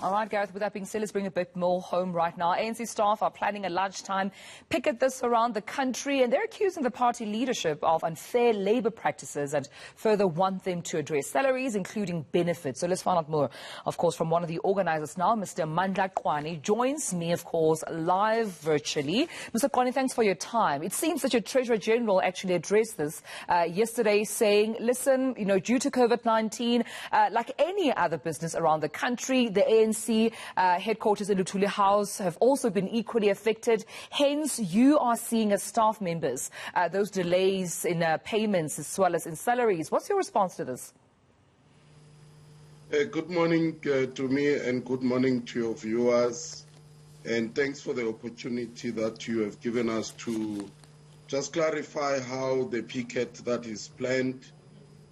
All right, Gareth, with that being said, let's bring a bit more home right now. ANC staff are planning a lunchtime picket this around the country, and they're accusing the party leadership of unfair labour practices and further want them to address salaries, including benefits. So let's find out more, of course, from one of the organisers now. Mr. Mandla Qwane joins me, of course, live virtually. Mr. Qwane, thanks for your time. It seems that your Treasurer General actually addressed this yesterday, saying, listen, due to COVID-19, like any other business around the country, the ANC headquarters in Luthuli House have also been equally affected. Hence, you are seeing as staff members those delays in payments as well as in salaries. What's your response to this? Good morning to me and good morning to your viewers. And thanks for the opportunity that you have given us to just clarify how the picket that is planned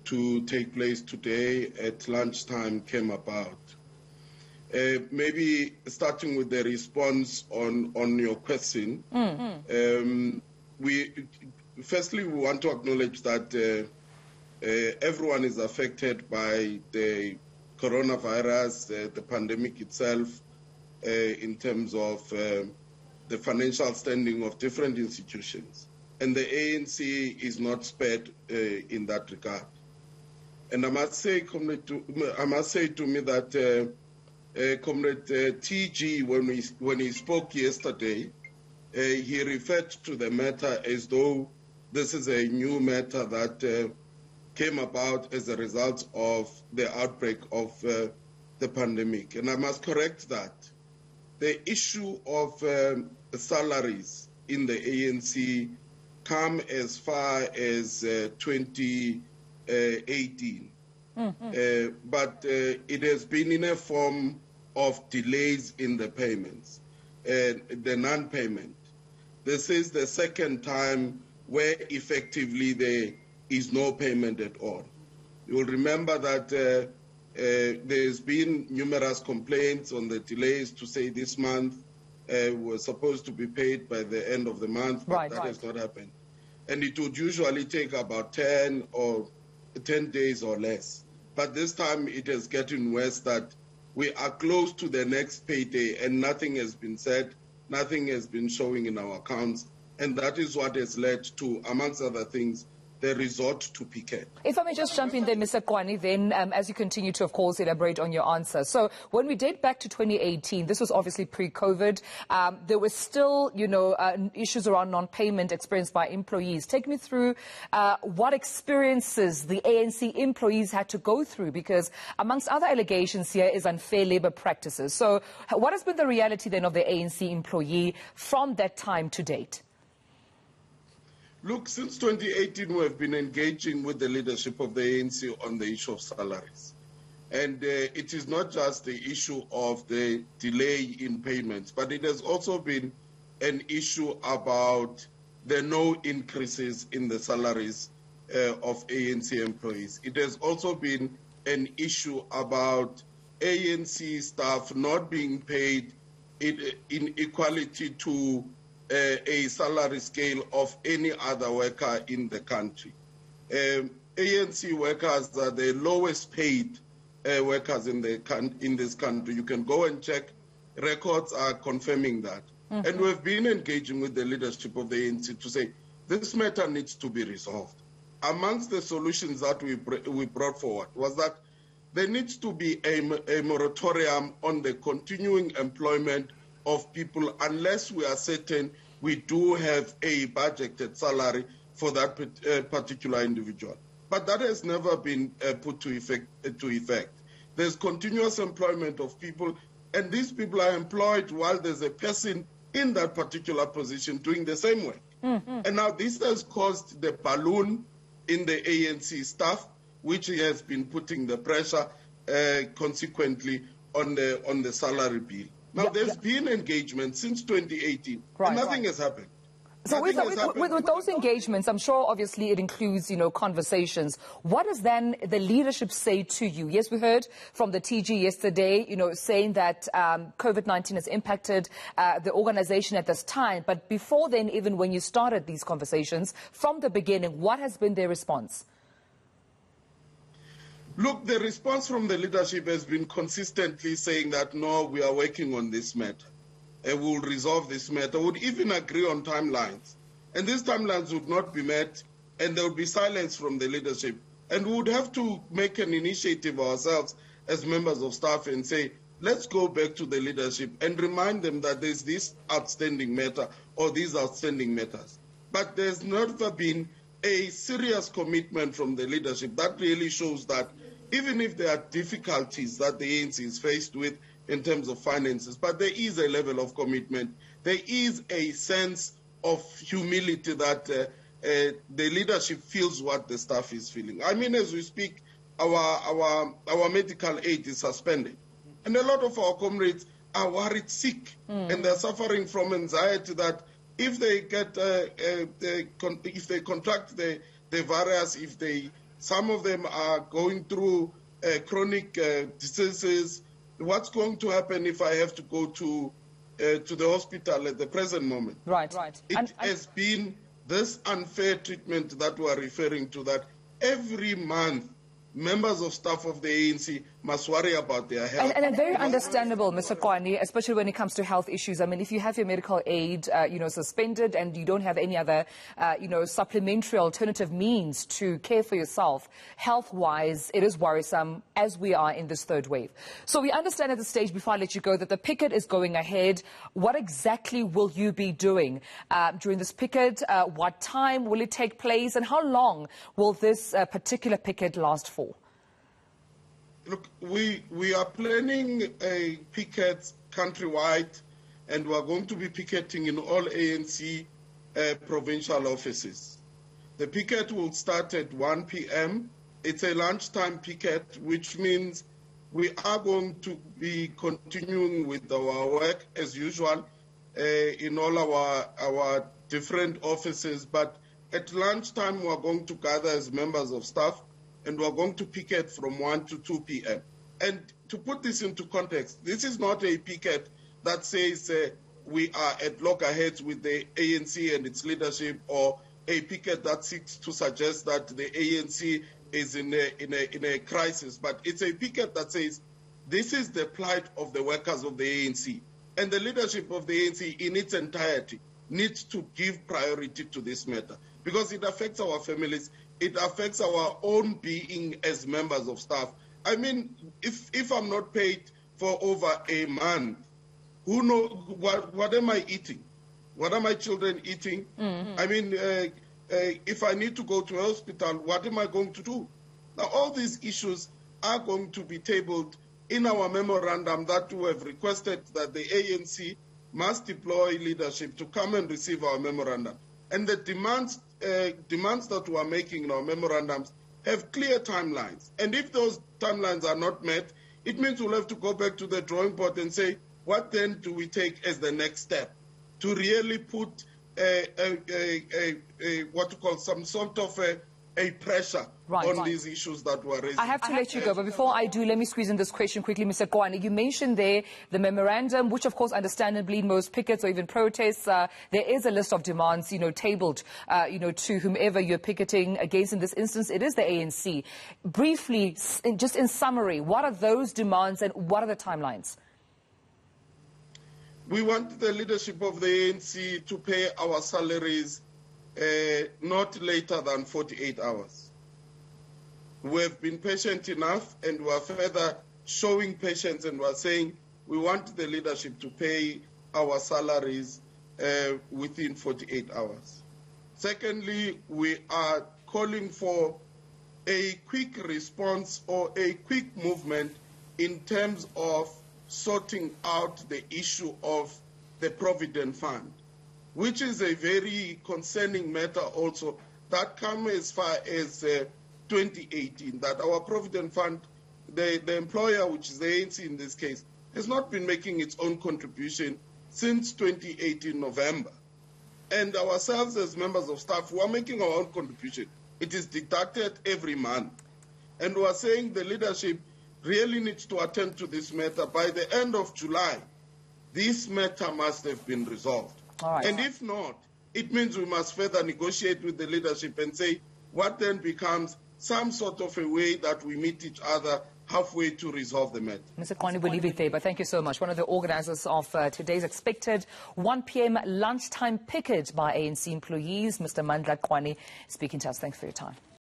to take place today at lunchtime came about. Maybe starting with the response on your question. Firstly, we want to acknowledge that everyone is affected by the coronavirus, the pandemic itself, in terms of the financial standing of different institutions. And the ANC is not spared in that regard. And I must say to me that Comrade TG, when he spoke yesterday, he referred to the matter as though this is a new matter that came about as a result of the outbreak of the pandemic. And I must correct that. The issue of salaries in the ANC come as far as 2018. But it has been in a form of delays in the payments, the non-payment. This is the second time where effectively there is no payment at all. You will remember that there's been numerous complaints on the delays to say this month was supposed to be paid by the end of the month, but that has not happened. And it would usually take about 10 days or less. But this time it is getting worse, that we are close to the next payday and nothing has been said, nothing has been showing in our accounts. And that is what has led to, amongst other things, the resort to picket. If I may just jump in there, Mr. Qwane, then as you continue to, of course, elaborate on your answer. So when we date back to 2018, this was obviously pre-COVID. There were still, issues around non-payment experienced by employees. Take me through what experiences the ANC employees had to go through, because amongst other allegations here is unfair labour practices. So what has been the reality then of the ANC employee from that time to date? Look, since 2018, we have been engaging with the leadership of the ANC on the issue of salaries. And it is not just the issue of the delay in payments, but it has also been an issue about the no increases in the salaries of ANC employees. It has also been an issue about ANC staff not being paid in equality to a salary scale of any other worker in the country. ANC workers are the lowest paid workers in this country. You can go and check. Records are confirming that. And we've been engaging with the leadership of the ANC to say this matter needs to be resolved. Amongst the solutions that we brought forward was that there needs to be a moratorium on the continuing employment of people unless we are certain we do have a budgeted salary for that particular individual. But that has never been put to effect. There's continuous employment of people, and these people are employed while there's a person in that particular position doing the same work. And now this has caused the balloon in the ANC staff, which has been putting the pressure consequently on the salary bill. Now, there's been engagement since 2018, and nothing has happened. So with those engagements, I'm sure obviously it includes, conversations. What does then the leadership say to you? Yes, we heard from the TG yesterday, saying that COVID-19 has impacted the organization at this time. But before then, even when you started these conversations, from the beginning, what has been their response? Look, the response from the leadership has been consistently saying that, no, we are working on this matter. We'll resolve this matter. Would even agree on timelines. And these timelines would not be met, and there would be silence from the leadership. And we would have to make an initiative ourselves as members of staff and say, let's go back to the leadership and remind them that there's this outstanding matter or these outstanding matters. But there's never been a serious commitment from the leadership. That really shows that even if there are difficulties that the ANC is faced with in terms of finances, but there is a level of commitment. There is a sense of humility that the leadership feels what the staff is feeling. I mean, as we speak, our medical aid is suspended. And a lot of our comrades are worried sick, and they're suffering from anxiety that if they get, if they contract the virus, some of them are going through chronic diseases, what's going to happen if I have to go to the hospital at the present moment? Right. It has been this unfair treatment that we are referring to, that every month members of staff of the ANC must worry about their health. And very understandable, Mr. Qwane, especially when it comes to health issues. I mean, if you have your medical aid, suspended, and you don't have any other, supplementary alternative means to care for yourself, health-wise, it is worrisome as we are in this third wave. So we understand at this stage, before I let you go, that the picket is going ahead. What exactly will you be doing during this picket? What time will it take place? And how long will this particular picket last for? Look, we are planning a picket countrywide, and we are going to be picketing in all ANC provincial offices. The picket will start at 1 p.m. It's a lunchtime picket, which means we are going to be continuing with our work as usual in all our different offices. But at lunchtime, we are going to gather as members of staff, and we're going to picket from 1 to 2 p.m. And to put this into context, this is not a picket that says we are at loggerheads with the ANC and its leadership, or a picket that seeks to suggest that the ANC is in a crisis. But it's a picket that says this is the plight of the workers of the ANC. And the leadership of the ANC in its entirety needs to give priority to this matter, because it affects our families. It affects our own being as members of staff. I mean, if I'm not paid for over a month, who knows what am I eating? What are my children eating? I mean, if I need to go to a hospital, what am I going to do? Now, all these issues are going to be tabled in our memorandum that we have requested that the ANC must deploy leadership to come and receive our memorandum. And the demands that we are making in our memorandums have clear timelines. And if those timelines are not met, it means we'll have to go back to the drawing board and say, what then do we take as the next step to really put what you call some sort of a pressure on these issues that were raised. I have to let you go, but before I do, let me squeeze in this question quickly, Mr. Qwane. You mentioned there the memorandum, which of course, understandably, most pickets or even protests, there is a list of demands, tabled, to whomever you're picketing against. In this instance, it is the ANC. Briefly, just in summary, what are those demands and what are the timelines? We want the leadership of the ANC to pay our salaries not later than 48 hours. We have been patient enough, and we are further showing patience, and we are saying we want the leadership to pay our salaries within 48 hours. Secondly, we are calling for a quick response or a quick movement in terms of sorting out the issue of the Provident Fund, which is a very concerning matter also that comes as far as 2018, that our Provident Fund, the employer, which is the ANC in this case, has not been making its own contribution since 2018 November. And ourselves as members of staff, we are making our own contribution. It is deducted every month. And we are saying the leadership really needs to attend to this matter. By the end of July, this matter must have been resolved. And if not, it means we must further negotiate with the leadership and say, what then becomes some sort of a way that we meet each other halfway to resolve the matter. Mr. Qwane, we'll leave it there, but thank you so much. One of the organisers of today's expected 1 p.m. lunchtime picket by ANC employees, Mr. Mandla Qwane, speaking to us. Thanks for your time.